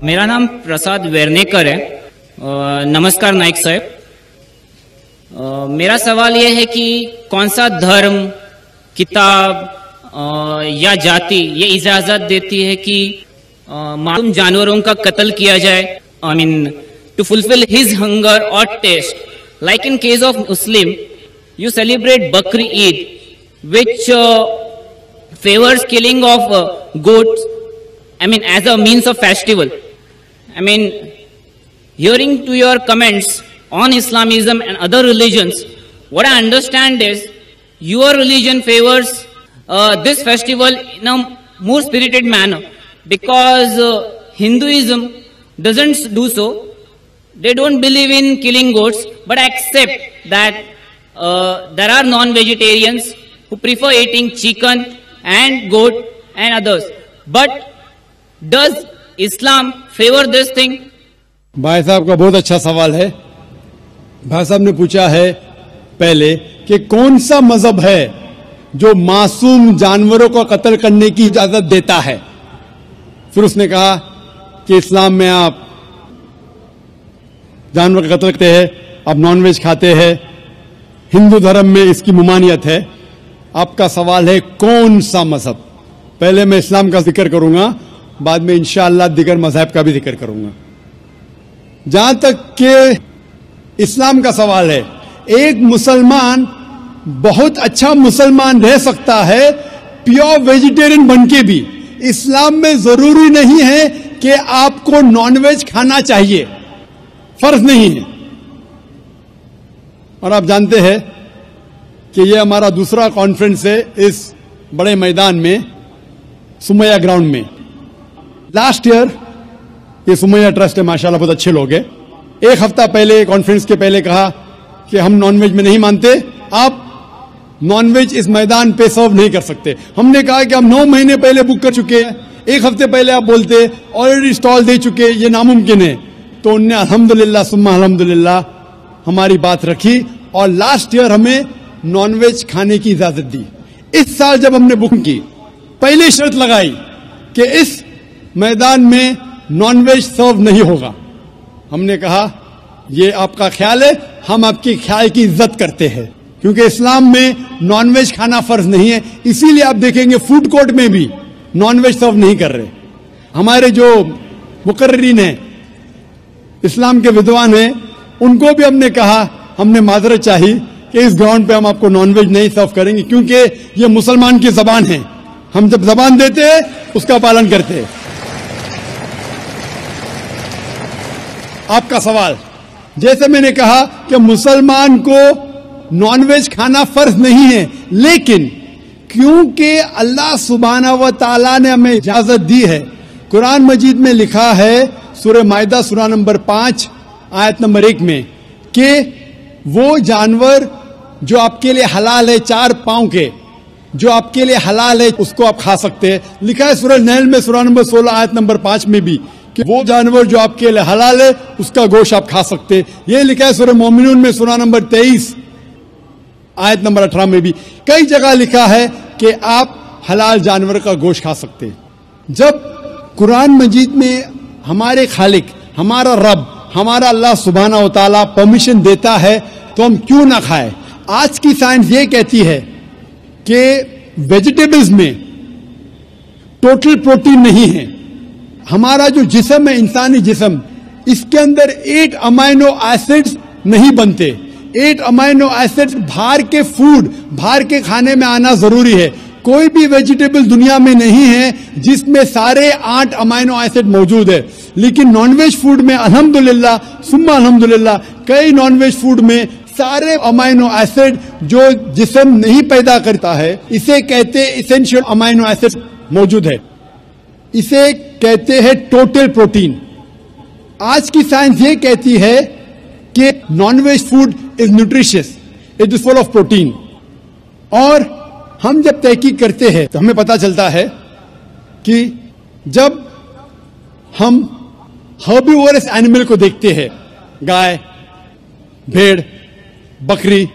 मेरा नाम प्रसाद वेर्नेकर है। नमस्कार नाइक साहब। मेरा सवाल यह है कि कौन सा धर्म, किताब या जाति ये इजाजत देती है कि मासूम जानवरों का कत्ल किया जाए, I mean to fulfil his hunger और taste. Like in case of Muslim, you celebrate Bakri Eid, which favors killing of goats, I mean, as a means of festival. I mean, hearing to your comments on Islamism and other religions, what I understand is your religion favors this festival in a more spirited manner, because Hinduism doesn't do so. They don't believe in killing goats, but accept that there are non-vegetarians who prefer eating chicken and goat and others. But does Islam favor this thing? भाई साहब का बहुत अच्छा सवाल है। भाई साहब ने पूछा है पहले कि कौन सा मजहब है जो मासूम जानवरों को कत्ल करने की इजाजत देता है। फिर उसने कहा कि इस्लाम में आप जानवर का कत्ल करते हैं, आप नॉनवेज खाते हैं, हिंदू धर्म में इसकी ममानियत है। आपका सवाल है कौन सा मजहब। पहले मैं इस्लाम का जिक्र करूंगा, बाद में इंशाअल्लाह दिगर मजहब का भी जिक्र करूंगा। जहां तक के इस्लाम का सवाल है, एक मुसलमान बहुत अच्छा मुसलमान रह सकता है प्योर वेजिटेरियन बनके भी। इस्लाम में जरूरी नहीं है कि आपको नॉनवेज खाना चाहिए, फर्ज नहीं है। और आप जानते हैं कि यह हमारा दूसरा कॉन्फ्रेंस है इस बड़े मैदान में, सुमैया ग्राउंड में। लास्ट ईयर ये सुमैया ट्रस्ट है, माशाल्लाह बहुत अच्छे लोग हैं। एक हफ्ता पहले कॉन्फ्रेंस के पहले कहा कि हम नॉनवेज में नहीं मानते, आप नॉनवेज इस मैदान पे सर्व नहीं कर सकते। हमने कहा कि हम 9 महीने पहले बुक कर चुके हैं, एक हफ्ते पहले आप बोलते ऑलरेडी स्टॉल दे चुके, ये नामुमकिन है। तो उनने अल्हम्दुलिल्लाह सुम्मा अल्हम्दुलिल्लाह हमारी बात रखी और लास्ट ईयर हमें नॉनवेज खाने की इजाजत दी। इस साल जब हमने बुकिंग की, पहले शर्त लगाई कि इस मैदान में नॉनवेज सर्व नहीं होगा। हमने कहा ये आपका ख्याल है, हम आपके ख्याल की इज्जत करते हैं, क्योंकि इस्लाम में नॉनवेज खाना फर्ज नहीं है। इसीलिए आप देखेंगे फूड कोर्ट में भी नॉनवेज सर्व नहीं कर रहे। हमारे जो मुकर्रिरीन हैं, इस्लाम के विद्वान हैं, उनको भी हमने कहा, हमने माजरत चाही कि इस ग्राउंड पे हम आपको नॉनवेज नहीं सर्व करेंगे, क्योंकि ये मुसलमान की जबान है। हम जब जबान देते हैं उसका पालन करते हैं। आपका सवाल, जैसे मैंने कहा कि मुसलमान को नॉनवेज खाना फर्ज नहीं है, लेकिन क्योंकि अल्लाह सुब्हानहू व तआला ने हमें इजाजत दी है। कुरान मजीद में लिखा है सूरह माइदा सूरा नंबर 5 आयत नंबर 1 में कि वो जानवर जो आपके लिए हलाल है, 4 पांव के, जो आपके लिए हलाल है उसको आप खा सकते हैं। लिखा है सूरह नहल में सूरा नंबर 16 आयत नंबर 5 में भी कि वो जानवर जो आपके लिए हलाल है उसका गोश्त आप खा सकते हैं। ये लिखा है सूरह मोमिनून में सूरा नंबर 23 आयत नंबर 18 में भी। कई जगह लिखा है कि आप हलाल जानवर का गोश्त खा सकते हैं। जब कुरान मजीद में हमारे खालिक, हमारा रब, हमारा अल्लाह सुब्हानहू व तआला परमिशन देता है तो हम क्यों ना खाएं। आज की साइंस ये कहती है कि वेजिटेबल्स में टोटल प्रोटीन नहीं है। हमारा जो जिस्म है, इंसानी जिस्म, इसके अंदर 8 अमाइनो एसिड्स नहीं बनते। 8 अमाइनो एसिड्स बाहर के फूड, बाहर के खाने में आना जरूरी है। कोई भी वेजिटेबल दुनिया में नहीं है जिसमें सारे 8 अमाइनो एसिड मौजूद है। लेकिन नॉनवेज फूड में अल्हम्दुलिल्लाह सुम्मा अल्हम्दुलिल्लाह, कई नॉनवेज फूड में सारे अमाइनो एसिड जो जिस्म नहीं पैदा करता है, इसे कहते हैं इसेंशियल अमाइनो एसिड मौजूद है। इसे कहते हैं टोटल प्रोटीन। आज की साइंस ये कहती है कि non veg food is nutritious, it is full of protein. और हम जब तहकीक करते हैं तो हमें पता चलता है कि जब हम हर्बीवोरस एनिमल को देखते हैं, गाय, भेड़, बकरी,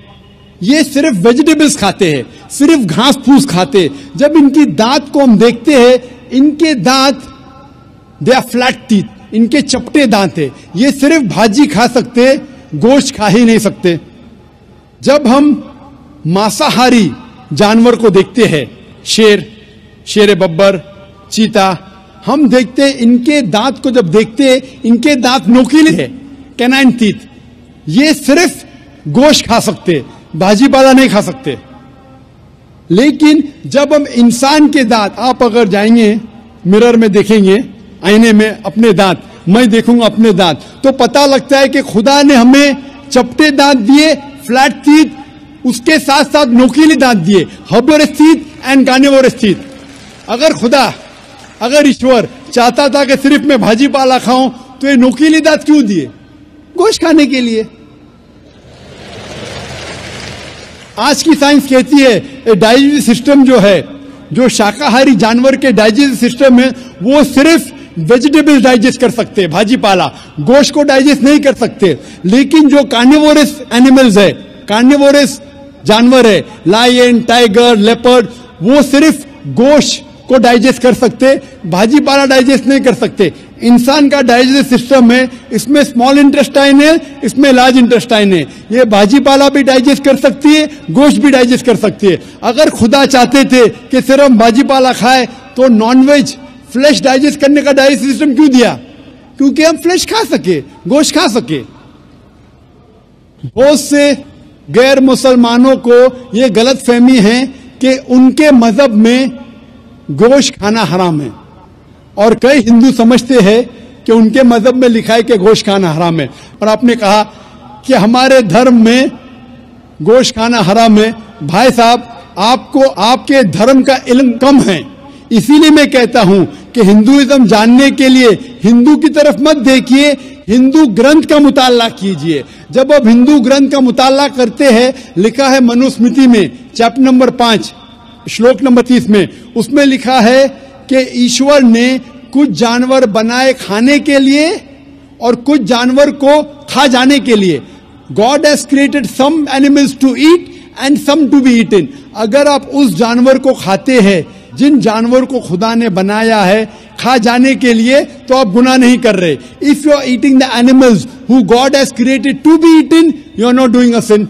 ये सिर्फ वेजिटेबल्स खाते हैं, सिर्फ घास फूस खाते हैं। जब इनकी दांत को हम देखते हैं, इनके दांत दे आर फ्लैट टीथ, इनके चपटे दांत है, ये सिर्फ भाजी खा सकते, गोश्त खा ही नहीं सकते। जब हम मांसाहारी जानवर को देखते हैं, शेर बब्बर, चीता, हम देखते इनके दांत को जब देखते, इनके दांत नोकीले है, कैनाइन टीथ, ये सिर्फ गोश्त खा सकते, भाजी पाला नहीं खा सकते। लेकिन जब हम इंसान के दांत, आप अगर जाएंगे मिरर में देखेंगे, आईने में अपने दांत, मैं देखूंगा अपने दांत, तो पता लगता है कि खुदा ने हमें चपटे दांत दिए, फ्लैट टीथ, उसके साथ साथ नोकीले दांत दिए, herbivores teeth and carnivorous teeth. अगर ईश्वर चाहता था कि सिर्फ मैं भाजी पाला खाऊं, तो ये नोकीले दांत क्यों दिए? गोश्त खाने के लिए। आज की साइंस कहती है डाइजेस्टिव सिस्टम जो है, जो शाकाहारी जानवर के डाइजेस्टिव सिस्टम है, वो सिर्फ वेजिटेबल डाइजेस्ट कर सकते हैं, भाजी पाला, गोश्त को डाइजेस्ट नहीं कर सकते। लेकिन जो कार्निवोरस एनिमल्स है, कार्निवोरस जानवर है, लायन, टाइगर, लेपर्ड, वो सिर्फ गोश्त को डाइजेस्ट कर सकते, भाजी पाला डाइजेस्ट नहीं कर सकते। इंसान का डाइजेस्टिव सिस्टम है, इसमें स्मॉल इंटेस्टाइन है, इसमें लार्ज इंटेस्टाइन है, ये भाजी पाला भी डाइजेस्ट कर सकती है, गोश्त भी डाइजेस्ट कर सकती है। अगर खुदा चाहते थे कि सिर्फ हम भाजी पाला खाए, तो नॉनवेज फ्लैश डाइजेस्ट करने का डाइजेस्टिव सिस्टम क्यों दिया? क्योंकि हम फ्लैश खा सके, गोश्त खा सके। बहुत से गैर मुसलमानों को यह गलत फहमी है कि उनके मजहब में गोश्त खाना हराम है, और कई हिंदू समझते हैं कि उनके मजहब में लिखा है कि गोश्त खाना हराम है। और आपने कहा कि हमारे धर्म में गोश्त खाना हराम है। भाई साहब, आपको आपके धर्म का इल्म कम है, इसीलिए मैं कहता हूं कि हिंदुइज्म जानने के लिए हिंदू की तरफ मत देखिए, हिंदू ग्रंथ का मुताला कीजिए। जब आप हिंदू ग्रंथ का मुताला करते हैं, लिखा है मनुस्मृति में चैप्टर नंबर 5 श्लोक नंबर 30 में, उसमें लिखा है कि ईश्वर ने कुछ जानवर बनाए खाने के लिए और कुछ जानवर को खा जाने के लिए। God has created some animals to eat and some to be eaten. अगर आप उस जानवर को खाते हैं, जिन जानवर को खुदा ने बनाया है खा जाने के लिए, तो आप गुनाह नहीं कर रहे। If you are eating the animals who God has created to be eaten, you are not doing a sin.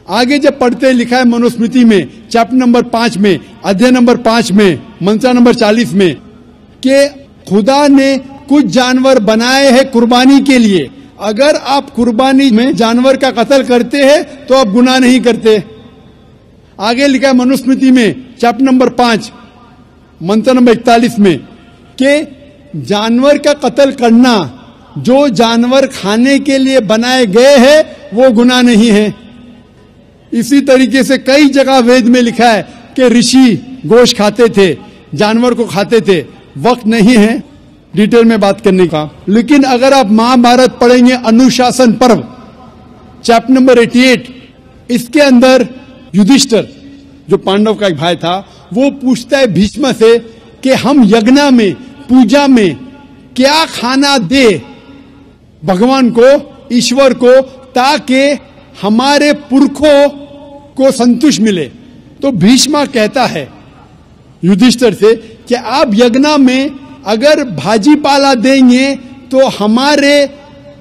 आगे जब पढ़ते लिखा है मनुस्मृति में चैप्टर नंबर 5 में, अध्याय नंबर 5 में, मंत्र नंबर 40 में, कि खुदा ने कुछ जानवर बनाए हैं कुर्बानी के लिए। अगर आप कुर्बानी में जानवर का कत्ल करते हैं, तो आप गुनाह नहीं करते। आगे लिखा है मनुस्मृति में चैप्टर नंबर 5 मंत्र नंबर 41 में, कि जानवर का कत्ल करना, जो जानवर खाने के लिए बनाए गए हैं, वो गुनाह नहीं है। इसी तरीके से कई जगह वेद में लिखा है कि ऋषि गोश्त खाते थे, जानवर को खाते थे। वक्त नहीं है डिटेल में बात करने का, लेकिन अगर आप महाभारत पढ़ेंगे अनुशासन पर्व चैप्टर नंबर 88, इसके अंदर युधिष्ठिर जो पांडव का एक भाई था, वो पूछता है भीष्म से कि हम यज्ञ में, पूजा में क्या खाना दे भगवान को, ईश्वर को, ताकि हमारे पुरखों को संतुष्ट मिले। तो भीष्म कहता है युधिष्ठिर से कि आप यज्ञ में अगर भाजी पाला देंगे, तो हमारे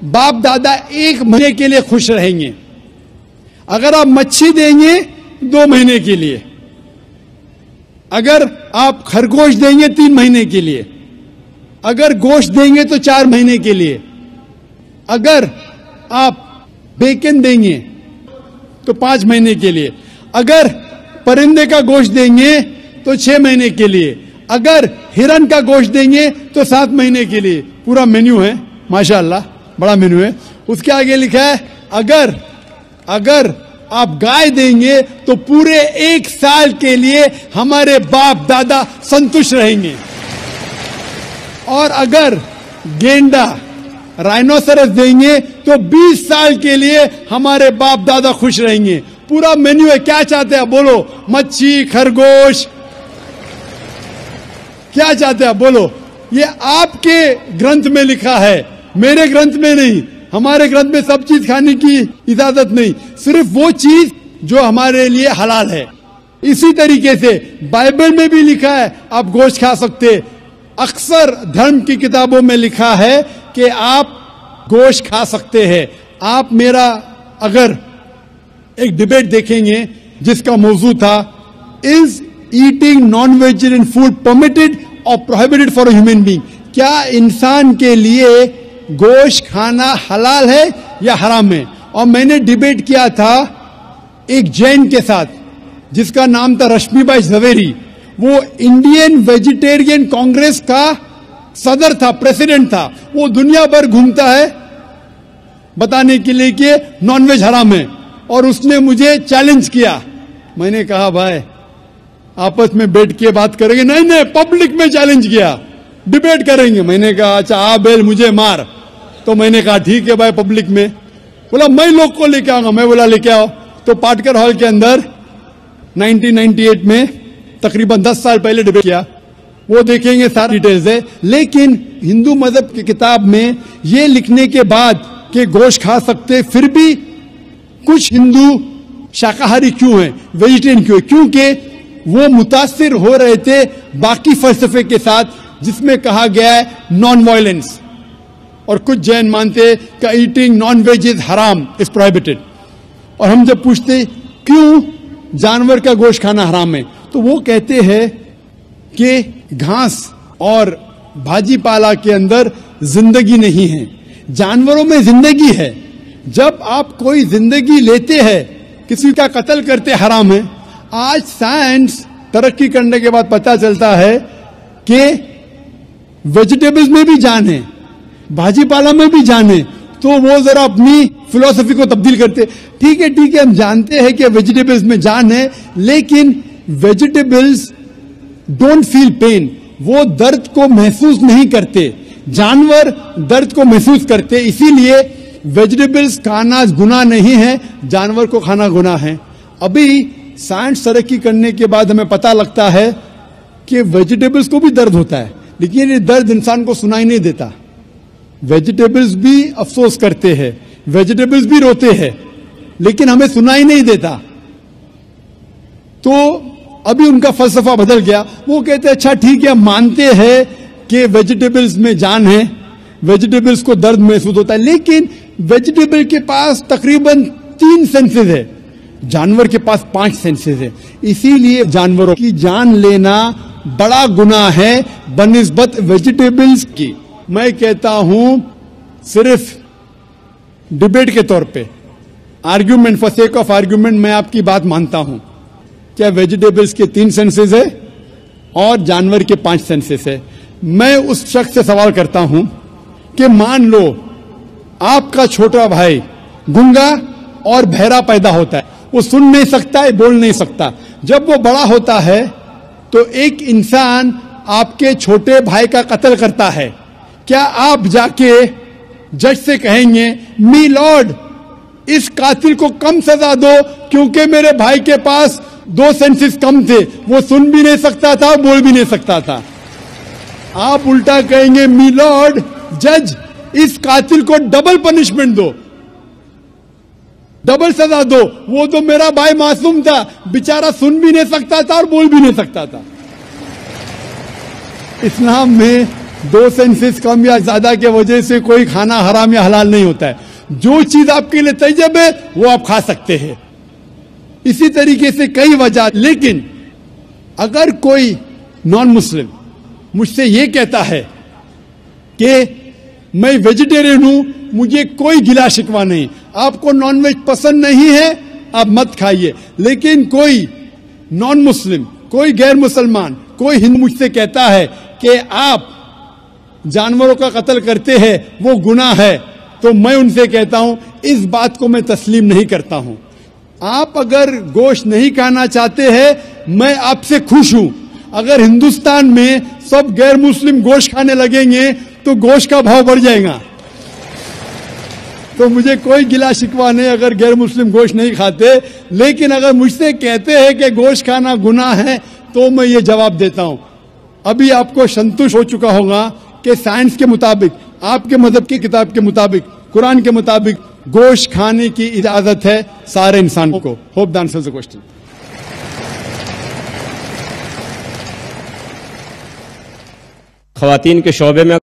बाप दादा 1 महीने के लिए खुश रहेंगे। अगर आप मच्छी देंगे 2 महीने के लिए, अगर आप खरगोश देंगे 3 महीने के लिए, अगर गोश्त देंगे तो 4 महीने के लिए, अगर आप बेकन देंगे तो 5 महीने के लिए, अगर परिंदे का गोश्त देंगे तो 6 महीने के लिए, अगर हिरन का गोश्त देंगे तो 7 महीने के लिए। पूरा मेन्यू है, माशाअल्लाह, बड़ा मेन्यू है। उसके आगे लिखा है अगर आप गाय देंगे तो पूरे 1 साल के लिए हमारे बाप दादा संतुष्ट रहेंगे, और अगर गेंडा, राइनोसरस देंगे तो 20 साल के लिए हमारे बाप दादा खुश रहेंगे। पूरा मेन्यू है। क्या चाहते हैं बोलो? मच्छी, खरगोश, क्या चाहते हैं बोलो? ये आपके ग्रंथ में लिखा है, मेरे ग्रंथ में नहीं। हमारे ग्रंथ में सब चीज खाने की इजाजत नहीं, सिर्फ वो चीज जो हमारे लिए हलाल है। इसी तरीके से बाइबल में भी लिखा है आप गोश्त खा सकते। अक्सर धर्म की किताबों में लिखा है कि आप गोश्त खा सकते हैं। आप मेरा अगर एक डिबेट देखेंगे जिसका मौजू था, is eating non vegetarian food permitted और prohibited for a human being? क्या इंसान के लिए गोश्त खाना हलाल है या हराम है? और मैंने डिबेट किया था एक जैन के साथ जिसका नाम था रश्मिबाई झवेरी। वो इंडियन वेजिटेरियन कांग्रेस का सदर था, प्रेसिडेंट था। वो दुनिया भर घूमता है बताने के लिए कि नॉनवेज हराम है, और उसने मुझे चैलेंज किया। मैंने कहा भाई आपस में बैठ के बात करेंगे? नहीं, पब्लिक में चैलेंज किया, डिबेट करेंगे। मैंने कहा अच्छा आ बेल मुझे मार। तो मैंने कहा ठीक है भाई, पब्लिक में। बोला मैं लोग को लेके आऊंगा। मैं बोला लेके आओ। तो पाटकर हॉल के अंदर 1998 में तकरीबन 10 साल पहले डिबेट किया। वो देखेंगे सारी डिटेल्स है। लेकिन हिंदू मजहब की किताब में ये लिखने के बाद कि गोश्त खा सकते, फिर भी कुछ हिंदू शाकाहारी क्यों हैं, वेजिटेरियन क्यों है? क्योंकि वो मुतासिर हो रहे थे बाकी फलसफे के साथ जिसमें कहा गया है नॉन वायलेंस। और कुछ जैन मानते कि ईटिंग नॉन वेज इज हराम, इज प्रोहिबिटेड। और हम जब पूछते क्यों जानवर का गोश्त खाना हराम है, तो वो कहते हैं कि घास और भाजी पाला के अंदर जिंदगी नहीं है, जानवरों में जिंदगी है। जब आप कोई जिंदगी लेते हैं, किसी का कत्ल करते हराम है। आज साइंस तरक्की करने के बाद पता चलता है कि वेजिटेबल्स में भी जान है, भाजी पाला में भी जान है। तो वो जरा अपनी फिलॉसफी को तब्दील करते। ठीक है, हम जानते हैं कि वेजिटेबल्स में जान है, लेकिन वेजिटेबल्स डोंट फील पेन, वो दर्द को महसूस नहीं करते। जानवर दर्द को महसूस करते, इसीलिए वेजिटेबल्स खाना गुनाह नहीं है, जानवर को खाना गुनाह है। अभी साइंस तरक्की करने के बाद हमें पता लगता है कि वेजिटेबल्स को भी दर्द होता है, लेकिन ये दर्द इंसान को सुनाई नहीं देता। वेजिटेबल्स भी अफसोस करते हैं, वेजिटेबल्स भी रोते हैं, लेकिन हमें सुनाई नहीं देता। तो अभी उनका फलसफा बदल गया। वो कहते हैं अच्छा ठीक है, मानते हैं कि वेजिटेबल्स में जान है, वेजिटेबल्स को दर्द महसूस होता है, लेकिन वेजिटेबल के पास तकरीबन 3 सेंसेस है, जानवर के पास 5 सेंसेस है। इसीलिए जानवरों की जान लेना बड़ा गुनाह है बनिस्बत वेजिटेबल्स की। मैं कहता हूं सिर्फ डिबेट के तौर पे, argument, for sake of argument, मैं आपकी बात मानता हूं। क्या वेजिटेबल्स के 3 सेंसेस है और जानवर के 5 सेंसेस है? मैं उस शख्स से सवाल करता हूं कि मान लो आपका छोटा भाई गूंगा और बहरा पैदा होता है, वो सुन नहीं सकता है, बोल नहीं सकता। जब वो बड़ा होता है तो एक इंसान आपके छोटे भाई का कत्ल करता है, क्या आप जाके जज से कहेंगे मी लॉर्ड इस कातिल को कम सजा दो क्योंकि मेरे भाई के पास 2 सेंसेस कम थे, वो सुन भी नहीं सकता था, बोल भी नहीं सकता था? आप उल्टा कहेंगे मी लॉर्ड जज इस कातिल को डबल पनिशमेंट दो, डबल सजा दो, वो तो मेरा भाई मासूम था, बेचारा सुन भी नहीं सकता था और बोल भी नहीं सकता था। इस्लाम में 2 सेंसेस कम या ज्यादा के वजह से कोई खाना हराम या हलाल नहीं होता है। जो चीज आपके लिए तैयब है वो आप खा सकते हैं। इसी तरीके से कई वजह। लेकिन अगर कोई नॉन मुस्लिम मुझसे ये कहता है कि मैं वेजिटेरियन हूं, मुझे कोई गिला शिकवा नहीं, आपको नॉनवेज पसंद नहीं है आप मत खाइए, लेकिन कोई नॉन मुस्लिम, कोई गैर मुसलमान, कोई हिंदू मुझसे कहता है कि आप जानवरों का कत्ल करते हैं, वो गुनाह है, तो मैं उनसे कहता हूं इस बात को मैं तस्लीम नहीं करता हूं। आप अगर गोश्त नहीं खाना चाहते हैं, मैं आपसे खुश हूं। अगर हिंदुस्तान में सब गैर मुस्लिम गोश्त खाने लगेंगे तो गोश्त का भाव बढ़ जाएगा। तो मुझे कोई गिला शिकवा नहीं अगर गैर मुस्लिम गोश्त नहीं खाते, लेकिन अगर मुझसे कहते हैं कि गोश्त खाना गुनाह है तो मैं ये जवाब देता हूं। अभी आपको संतुष्ट हो चुका होगा कि साइंस के मुताबिक, आपके मजहब की किताब के मुताबिक, कुरान के मुताबिक गोश्त खाने की इजाजत है सारे इंसानों को। Hope the answers the question. खवातीन के शोबे में